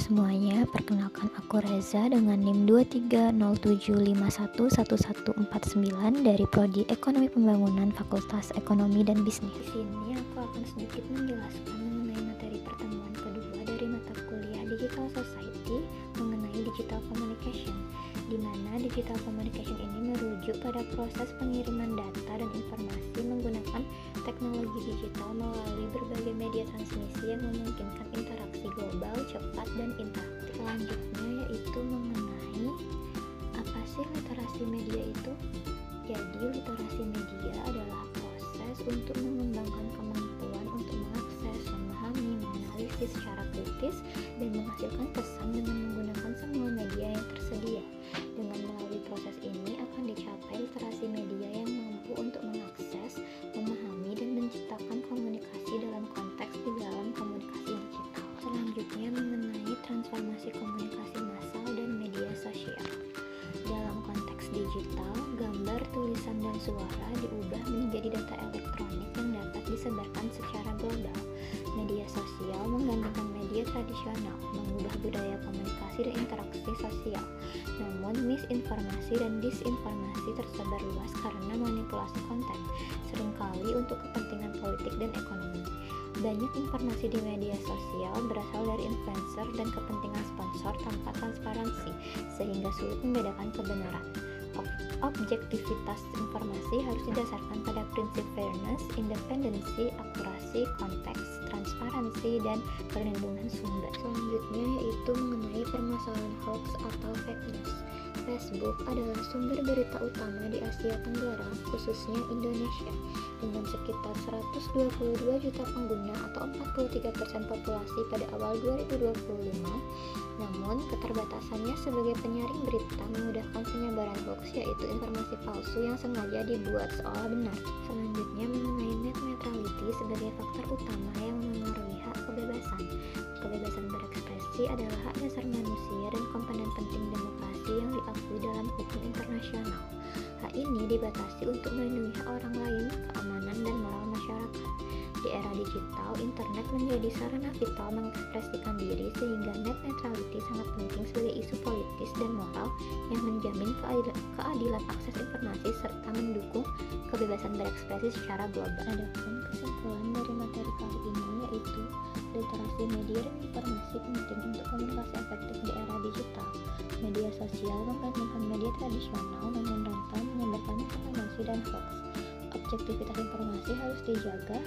semuanya, perkenalkan aku Reza dengan NIM 2307511149 dari Prodi Ekonomi Pembangunan Fakultas Ekonomi dan Bisnis. Di sini aku akan sedikit menjelaskan mengenai materi pertemuan kedua dari mata kuliah Digital Society mengenai Digital Communication, di mana Digital Communication ini merujuk pada proses pengiriman data dan informasi menggunakan teknologi digital melalui berbagai media transmisi yang memungkinkan interaksi global, cepat, dan interaktif. Selanjutnya yaitu mengenai apa sih literasi media itu? Jadi literasi media adalah proses untuk mengembangkan kemampuan untuk mengakses, memahami, menganalisis secara kritis, dan menghasilkan pesan dengan menggunakan semua media yang tersedia. Dengan melalui proses ini akan dicapai literasi media yang mampu untuk mengakses, memahami, dan menciptakan komunikasi dalam konteks di dalam komunikasi digital. Selanjutnya mengenai transformasi komunikasi massal dan media sosial. Dalam konteks digital, gambar, tulisan, dan suara diubah menjadi data elektronik yang dapat disebarkan secara global. Media sosial menggantikan media tradisional, mengubah budaya komunikasi dan interaksi sosial. Namun, misinformasi dan disinformasi tersebar luas karena manipulasi konten, seringkali untuk kepentingan politik dan ekonomi. Banyak informasi di media sosial berasal dari influencer dan kepentingan sponsor tanpa transparansi, sehingga sulit membedakan kebenaran. Objektivitas informasi harus didasarkan pada prinsip fairness, independensi, akurasi, konteks, transparansi, dan perlindungan sumber. Selanjutnya yaitu mengenai permasalahan hoax atau fake news. Facebook adalah sumber berita utama di Asia Tenggara, khususnya Indonesia, dengan sekitar 122 juta pengguna atau 43% populasi pada awal 2025. Namun, keterbatasannya sebagai penyaring berita memudahkan penyebaran hoax, yaitu informasi palsu yang sengaja dibuat seolah benar. Selanjutnya mengenai net neutrality sebagai faktor utama yang memengaruhi hak kebebasan. Kebebasan berekspresi adalah hak dasar manusia dan komponen penting demokrasi yang diakui dalam hukum internasional. Hak ini dibatasi untuk melindungi hak orang lain, keamanan, dan moral masyarakat. Di era digital, internet menjadi sarana vital mengekspresikan diri, sehingga net neutrality sangat penting sebagai isu politis dan moral yang menjamin keadilan akses informasi serta mendukung kebebasan berekspresi secara global. Adapun kesimpulan dari materi kali ini yaitu literasi media dan informasi penting untuk komunikasi efektif di era digital. Media sosial menggantikan media tradisional namun rentan menyebarkan informasi dan hoax. Objektivitas informasi harus dijaga,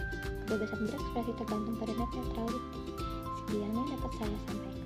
kebebasan berekspresi tergantung pada net neutrality. Sekian yang dapat saya sampaikan.